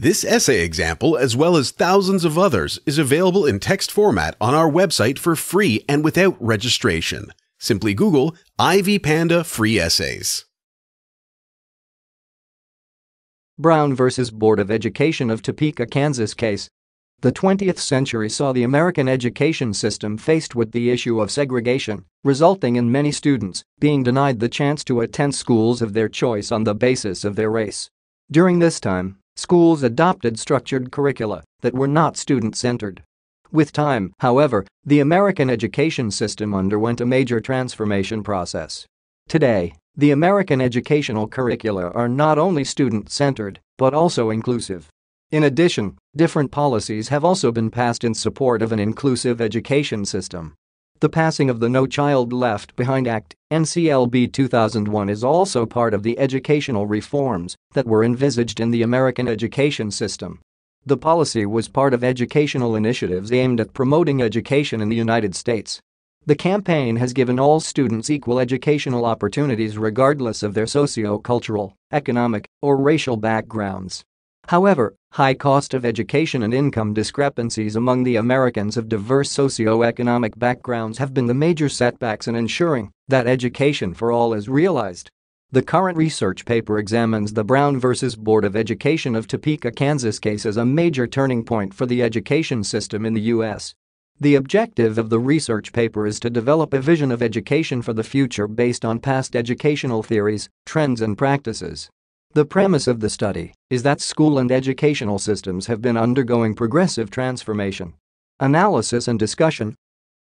This essay example, as well as thousands of others, is available in text format on our website for free and without registration. Simply Google Ivy Panda Free Essays. Brown versus Board of Education of Topeka, Kansas case. The 20th century saw the American education system faced with the issue of segregation, resulting in many students being denied the chance to attend schools of their choice on the basis of their race. During this time, schools adopted structured curricula that were not student-centered. With time, however, the American education system underwent a major transformation process. Today, the American educational curricula are not only student-centered, but also inclusive. In addition, different policies have also been passed in support of an inclusive education system. The passing of the No Child Left Behind Act, NCLB 2001, is also part of the educational reforms that were envisaged in the American education system. The policy was part of educational initiatives aimed at promoting education in the United States. The campaign has given all students equal educational opportunities regardless of their socio-cultural, economic, or racial backgrounds. However, high cost of education and income discrepancies among the Americans of diverse socio-economic backgrounds have been the major setbacks in ensuring that education for all is realized. The current research paper examines the Brown versus Board of Education of Topeka, Kansas case as a major turning point for the education system in the U.S. The objective of the research paper is to develop a vision of education for the future based on past educational theories, trends, and practices. The premise of the study is that school and educational systems have been undergoing progressive transformation. Analysis and discussion.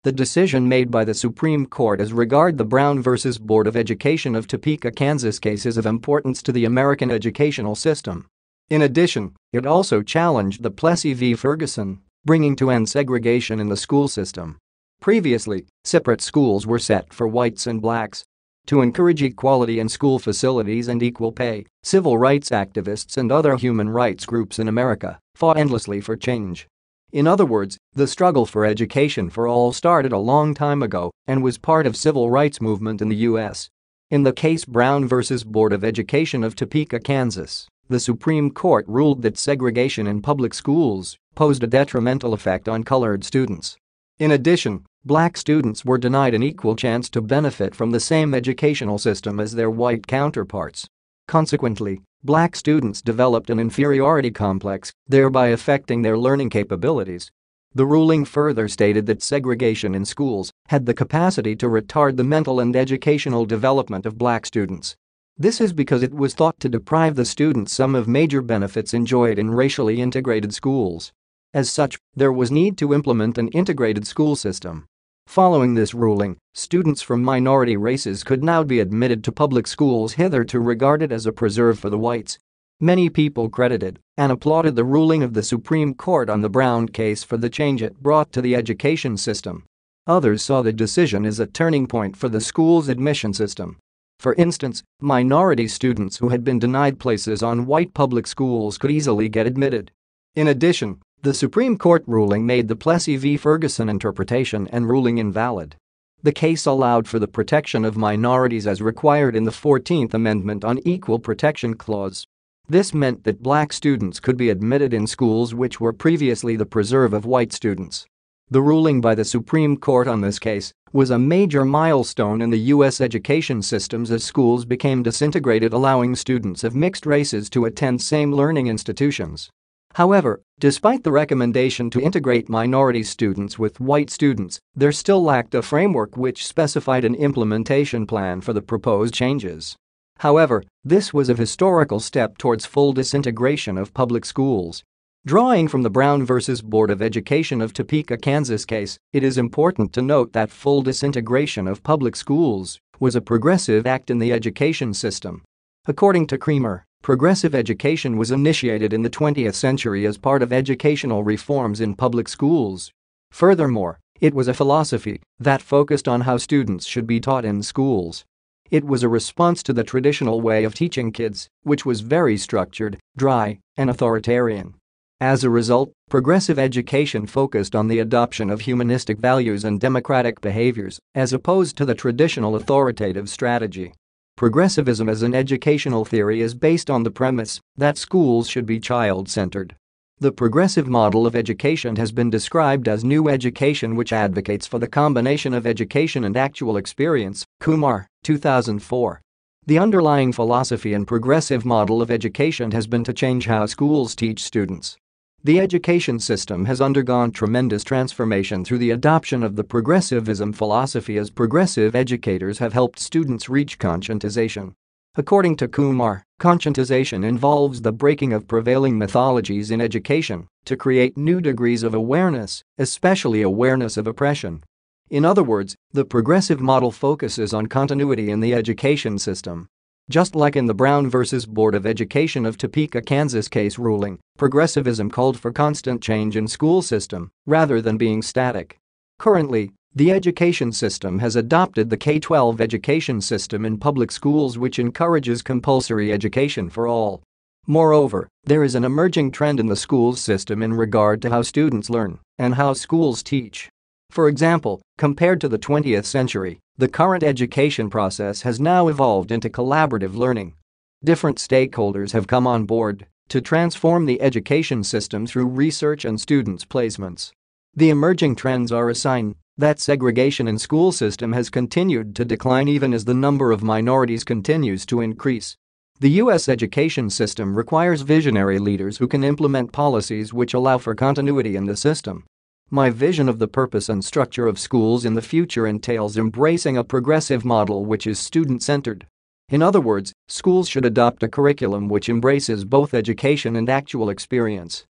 The decision made by the Supreme Court as regard the Brown versus Board of Education of Topeka, Kansas case is of importance to the American educational system. In addition, it also challenged the Plessy v. Ferguson, bringing to end segregation in the school system. Previously, separate schools were set for whites and blacks. To encourage equality in school facilities and equal pay, civil rights activists and other human rights groups in America fought endlessly for change. In other words, the struggle for education for all started a long time ago and was part of civil rights movement in the U.S. In the case Brown versus Board of Education of Topeka, Kansas, the Supreme Court ruled that segregation in public schools posed a detrimental effect on colored students. In addition, black students were denied an equal chance to benefit from the same educational system as their white counterparts. Consequently, black students developed an inferiority complex, thereby affecting their learning capabilities. The ruling further stated that segregation in schools had the capacity to retard the mental and educational development of black students. This is because it was thought to deprive the students some of major benefits enjoyed in racially integrated schools. As such, there was need to implement an integrated school system. Following this ruling, students from minority races could now be admitted to public schools hitherto regarded as a preserve for the whites. Many people credited and applauded the ruling of the Supreme Court on the Brown case for the change it brought to the education system. Others saw the decision as a turning point for the school's admission system. For instance, minority students who had been denied places on white public schools could easily get admitted. In addition, the Supreme Court ruling made the Plessy v. Ferguson interpretation and ruling invalid. The case allowed for the protection of minorities as required in the 14th Amendment on Equal Protection Clause. This meant that black students could be admitted in schools which were previously the preserve of white students. The ruling by the Supreme Court on this case was a major milestone in the U.S. education systems as schools became disintegrated, allowing students of mixed races to attend same learning institutions. However, despite the recommendation to integrate minority students with white students, there still lacked a framework which specified an implementation plan for the proposed changes. However, this was a historical step towards full disintegration of public schools. Drawing from the Brown versus Board of Education of Topeka, Kansas case, it is important to note that full disintegration of public schools was a progressive act in the education system. According to Creamer, progressive education was initiated in the 20th century as part of educational reforms in public schools. Furthermore, it was a philosophy that focused on how students should be taught in schools. It was a response to the traditional way of teaching kids, which was very structured, dry, and authoritarian. As a result, progressive education focused on the adoption of humanistic values and democratic behaviors, as opposed to the traditional authoritative strategy. Progressivism as an educational theory is based on the premise that schools should be child-centered. The progressive model of education has been described as new education, which advocates for the combination of education and actual experience. Kumar, 2004. The underlying philosophy in progressive model of education has been to change how schools teach students. The education system has undergone tremendous transformation through the adoption of the progressivism philosophy, as progressive educators have helped students reach conscientization. According to Kumar, conscientization involves the breaking of prevailing mythologies in education to create new degrees of awareness, especially awareness of oppression. In other words, the progressive model focuses on continuity in the education system. Just like in the Brown v. Board of Education of Topeka, Kansas case ruling, progressivism called for constant change in school system rather than being static. Currently, the education system has adopted the K-12 education system in public schools, which encourages compulsory education for all. Moreover, there is an emerging trend in the school system in regard to how students learn and how schools teach. For example, compared to the 20th century, the current education process has now evolved into collaborative learning. Different stakeholders have come on board to transform the education system through research and students' placements. The emerging trends are a sign that segregation in school system has continued to decline even as the number of minorities continues to increase. The U.S. education system requires visionary leaders who can implement policies which allow for continuity in the system. My vision of the purpose and structure of schools in the future entails embracing a progressive model which is student-centered. In other words, schools should adopt a curriculum which embraces both education and actual experience.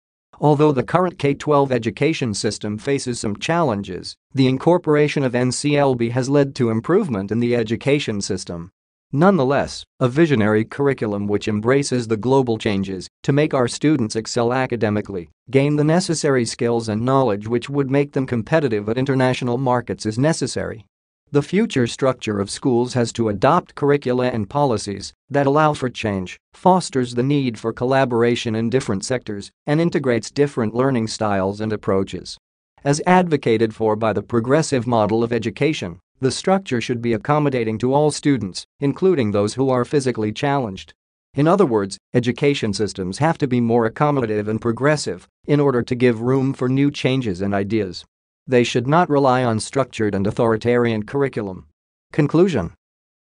Although the current K-12 education system faces some challenges, the incorporation of NCLB has led to improvement in the education system. Nonetheless, a visionary curriculum which embraces the global changes to make our students excel academically, gain the necessary skills and knowledge which would make them competitive at international markets is necessary. The future structure of schools has to adopt curricula and policies that allow for change, fosters the need for collaboration in different sectors, and integrates different learning styles and approaches. As advocated for by the progressive model of education, the structure should be accommodating to all students, including those who are physically challenged. In other words, education systems have to be more accommodative and progressive in order to give room for new changes and ideas. They should not rely on structured and authoritarian curriculum. Conclusion: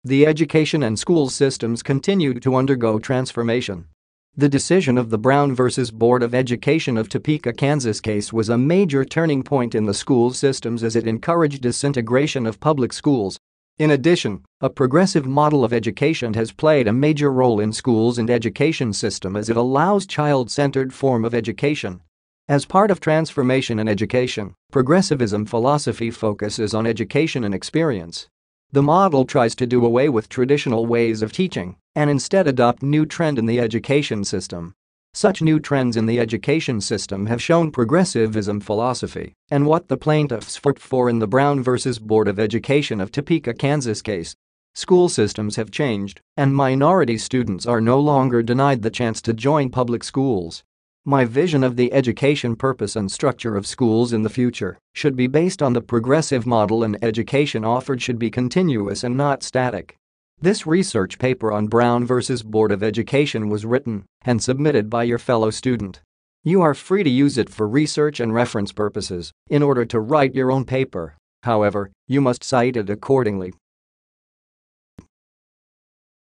the education and school systems continue to undergo transformation. The decision of the Brown v. Board of Education of Topeka, Kansas case was a major turning point in the school systems as it encouraged disintegration of public schools. In addition, a progressive model of education has played a major role in schools and education system as it allows child-centered form of education. As part of transformation in education, progressivism philosophy focuses on education and experience. The model tries to do away with traditional ways of teaching and instead adopt new trend in the education system. Such new trends in the education system have shown progressivism philosophy and what the plaintiffs fought for in the Brown v. Board of Education of Topeka, Kansas case. School systems have changed, and minority students are no longer denied the chance to join public schools. My vision of the education purpose and structure of schools in the future should be based on the progressive model, and education offered should be continuous and not static. This research paper on Brown v. Board of Education was written and submitted by your fellow student. You are free to use it for research and reference purposes in order to write your own paper. However, you must cite it accordingly.